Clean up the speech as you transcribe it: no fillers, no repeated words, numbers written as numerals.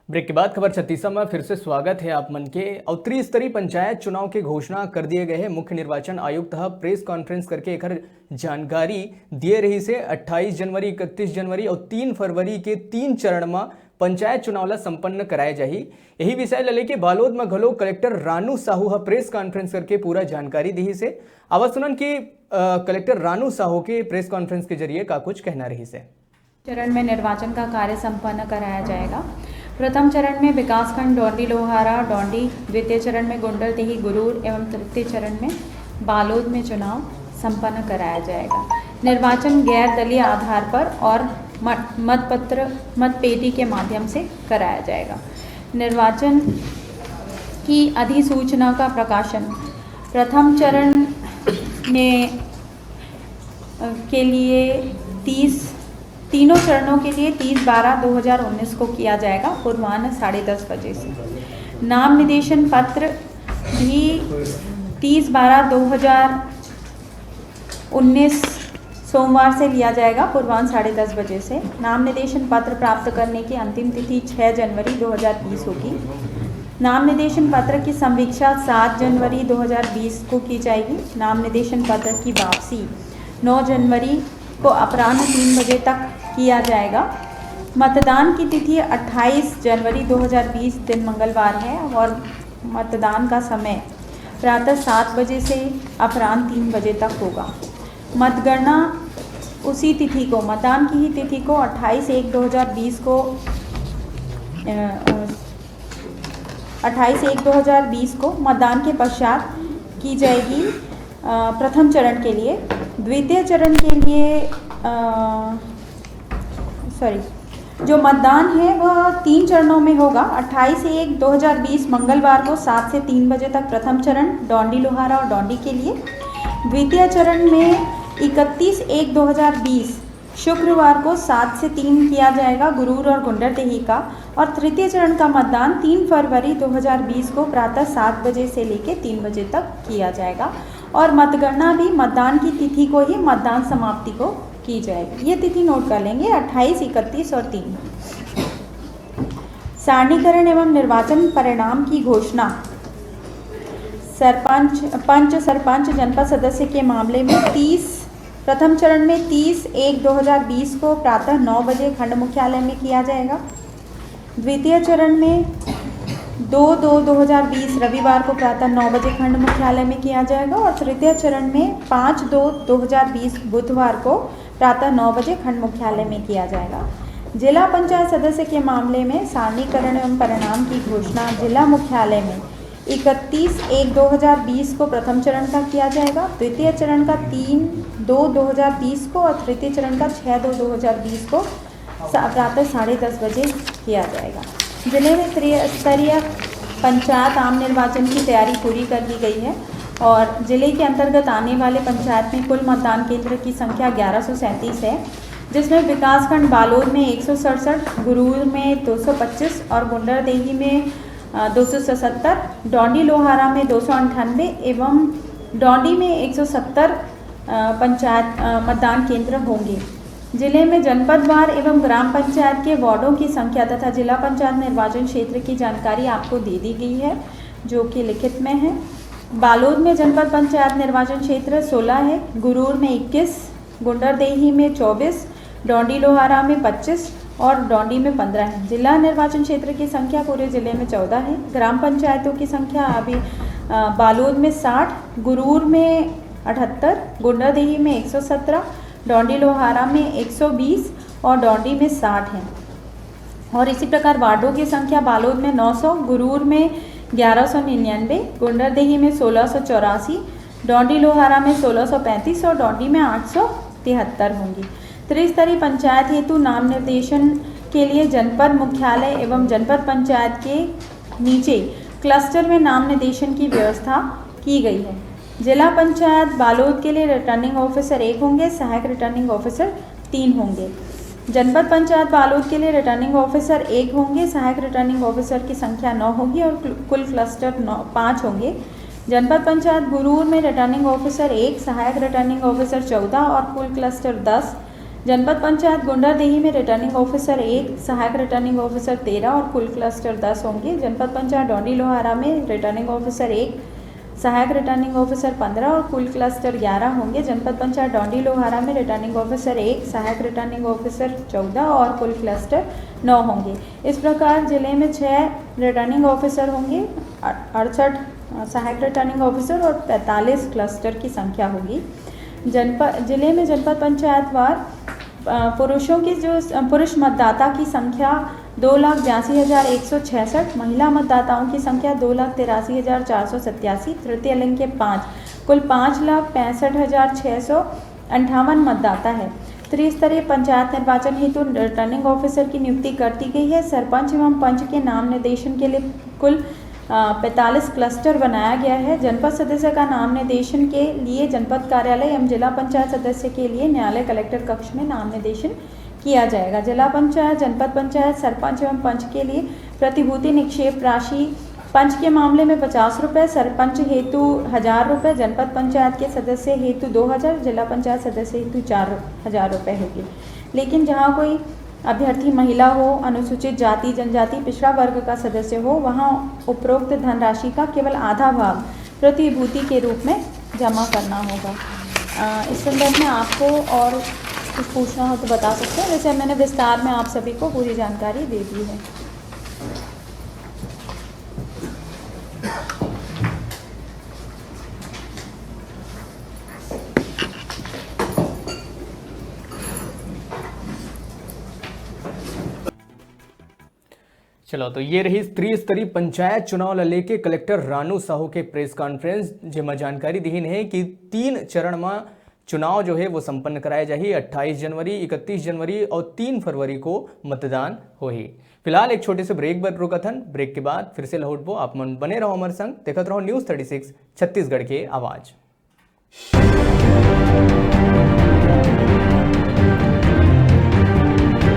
Break के बाद खबर छत्तीसगढ़ में फिर से स्वागत है आप मन के। और त्रिस्तरीय पंचायत चुनाव के घोषणा कर दिए गए हैं। मुख्य निर्वाचन आयुक्त प्रेस कॉन्फ्रेंस करके एक जानकारी दिए रही से 28 जनवरी 31 जनवरी और 3 फरवरी के 3 चरण में पंचायत चुनाव ला संपन्न कराए जाही। यही विषय ला लेके बालोद में घलो collector Ranu Sahu press conference करके पूरा जानकारी दी से। आवाज सुनन की कलेक्टर रानू साहू के प्रेस कॉन्फ्रेंस के जरिए का कुछ कहना रही से। चरण में निर्वाचन का कार्य संपन्न कराया जाएगा। प्रथम चरण में विकासखंड डोंडी लोहारा डोंडी, द्वितीय चरण में गुंडरदेही गुरूर एवं तृतीय चरण में बालोद में चुनाव संपन्न कराया जाएगा। निर्वाचन गैर दलीय आधार पर और मतपेटी के माध्यम से कराया जाएगा। निर्वाचन की अधिसूचना का प्रकाशन प्रथम चरण में के लिए तीनों चरणों के लिए 30/12/2019 को किया जाएगा पूर्वाह्न 10:30 बजे से। नाम निर्देशन पत्र भी 30/12/2019 सोमवार से लिया जाएगा पूर्वाह्न 10:30 बजे से। नाम निर्देशन पत्र प्राप्त करने की अंतिम तिथि 6 जनवरी 2020 होगी। नाम निर्देशन पत्र की समीक्षा 7 जनवरी 2020 को की जाएगी। नाम निर्देशन पत्र की वापसी 9 जनवरी को अपराह्न 3 बजे तक किया जाएगा। मतदान की तिथि 28 जनवरी 2020 दिन मंगलवार है और मतदान का समय प्रातः 7 बजे से अपराह्न 3 बजे तक होगा। मतगणना उसी तिथि को, मतदान की ही तिथि को 28/1/2020 को 28/1/2020 को मतदान के पश्चात की जाएगी प्रथम चरण के लिए। द्वितीय चरण के लिए जो मतदान है वह 3 चरणों में होगा। 28/1/2020 मंगलवार को 7 से 3 बजे तक प्रथम चरण डोंडी लोहारा और डोंडी के लिए। द्वितीय चरण में 31/1/2020 शुक्रवार को 7 से 3 किया जाएगा गुरूर और गुंडरदेही का। और तृतीय चरण का मतदान 3 फरवरी 2020 को प्रातः 7 बजे से लेकर 3 बजे तक किया जाएगा। और मतगणना भी मतदान की तिथि को ही मतदान समाप्ति को की जाएगी। ये तिथि नोट कर लेंगे 28, 31 और 3। सारणीकरण एवं निर्वाचन परिणाम की घोषणा पंच सरपंच जनपद सदस्य के मामले में प्रथम चरण में 30/1/2020 को प्रातः 9 बजे खंड मुख्यालय में किया जाएगा। द्वितीय चरण में 2/2/2020 रविवार को प्रातः 9 बजे खंड मुख्यालय में किया जाएगा। और तृतीय चरण में 5/2/2020 बुधवार को प्रातः 9 बजे खंड मुख्यालय में किया जाएगा। जिला पंचायत सदस्य के मामले में सारणीकरण एवं परिणाम की घोषणा जिला मुख्यालय में 31/1/2020 को प्रथम चरण का किया जाएगा। द्वितीय चरण का 3/2/2020 को और तृतीय चरण का 6/2/2020 को प्रातः 10:30 बजे किया जाएगा। जिले में त्रिस्तरीय पंचायत आम निर्वाचन की तैयारी पूरी कर ली गई है और जिले के अंतर्गत आने वाले पंचायत में कुल मतदान केंद्र की संख्या 1137 है, जिसमें विकासखंड बालोद में 167, गुरूर में 225 और गुंडरदेही में 277, डोंडी लोहारा में 298 एवं डोंडी में 170 पंचायत मतदान केंद्र होंगे। जिले में जनपदवार एवं ग्राम पंचायत के वार्डों की संख्या तथा जिला पंचायत निर्वाचन क्षेत्र की जानकारी आपको दे दी गई है, जो कि लिखित में है। बालोद में जनपद पंचायत निर्वाचन क्षेत्र 16 है, गुरूर में 21, गुंडरदेही में 24, डोंडी लोहारा में 25 और डोंडी में 15 है। जिला निर्वाचन क्षेत्र की संख्या पूरे जिले में 14 है। ग्राम पंचायतों की संख्या अभी बालोद में 60, गुरूर में 78, गुंडरदेही में 117, डोंडी लोहारा में 120 और डोंडी में 60 है। और इसी प्रकार वार्डों की संख्या बालोद में 900, गुरूर में 1199, गुंडरदेही में 1684, डोंडी लोहारा में 1635 और डोंडी में 873 होंगी। त्रिस्तरीय पंचायत हेतु नाम निर्देशन के लिए जनपद मुख्यालय एवं जनपद पंचायत के नीचे क्लस्टर में नाम निर्देशन की व्यवस्था की गई है। जिला पंचायत बालोद के लिए रिटर्निंग ऑफिसर 1 होंगे, सहायक रिटर्निंग ऑफिसर 3 होंगे। जनपद पंचायत बालोद के लिए रिटर्निंग ऑफिसर 1 होंगे, सहायक रिटर्निंग ऑफिसर की संख्या 9 होगी और कुल क्लस्टर 5 होंगे। जनपद पंचायत गुरूर में रिटर्निंग ऑफिसर 1, सहायक रिटर्निंग ऑफिसर 14 और कुल क्लस्टर 10। जनपद पंचायत गुंडरदेही में रिटर्निंग ऑफिसर 1, सहायक रिटर्निंग ऑफिसर 13 और कुल क्लस्टर 10 होंगे। जनपद पंचायत डौंडी लोहारा में रिटर्निंग ऑफिसर 1, सहायक रिटर्निंग ऑफिसर 15 और कुल क्लस्टर 11 होंगे। जनपद पंचायत डौंडी लोहारा में रिटर्निंग ऑफिसर 1, सहायक रिटर्निंग ऑफिसर 14 और कुल क्लस्टर 9 होंगे। इस प्रकार जिले में 6 रिटर्निंग ऑफिसर होंगे, 68 सहायक रिटर्निंग ऑफिसर और 45 क्लस्टर की संख्या होगी। जिले में जनपद पंचायतवार पुरुषों की पुरुष मतदाता की संख्या 2,82,166, महिला मतदाताओं की संख्या 2,83,487, तृतीय लिंग के 5, कुल 5,65,658 मतदाता है। त्रिस्तरीय पंचायत निर्वाचन हेतु रिटर्निंग ऑफिसर की नियुक्ति कर दी गई है। सरपंच एवं पंच के नाम निर्देशन के लिए कुल 45 क्लस्टर बनाया गया है। जनपद सदस्य का नाम निर्देशन के लिए जनपद कार्यालय एवं जिला पंचायत सदस्य के लिए न्यायालय कलेक्टर कक्ष में नाम निर्देशन किया जाएगा। जिला पंचायत, जनपद पंचायत, सरपंच एवं पंच के लिए प्रतिभूति निक्षेप राशि पंच के मामले में 50 रुपये, सरपंच हेतु 1000 रुपये, जनपद पंचायत के सदस्य हेतु 2000, जिला पंचायत सदस्य हेतु 4000 रुपये होगी। लेकिन जहाँ कोई अभ्यर्थी महिला हो, अनुसूचित जाति जनजाति पिछड़ा वर्ग का सदस्य हो, वहाँ उपरोक्त धनराशि का केवल आधा भाग प्रतिभूति के रूप में जमा करना होगा। इस संदर्भ में आपको और कुछ पूछना हो तो बता सकते हैं। वैसे मैंने विस्तार में आप सभी को पूरी जानकारी दे दी है। चलो, तो ये रही त्रिस्तरीय पंचायत चुनाव लेके कलेक्टर रानू साहू के प्रेस कॉन्फ्रेंस, जेમાં जानकारी दी है कि 3 चरण में चुनाव जो है वो संपन्न कराया जाए। 28 जनवरी, 31 जनवरी और 3 फरवरी को मतदान होही। फिलहाल एक छोटे से ब्रेक पर रुकथन। ब्रेक के बाद फिर से लौटबो। आप मन बने रहो हमारे संग, देखते रहो न्यूज़ 36 छत्तीसगढ़ के आवाज।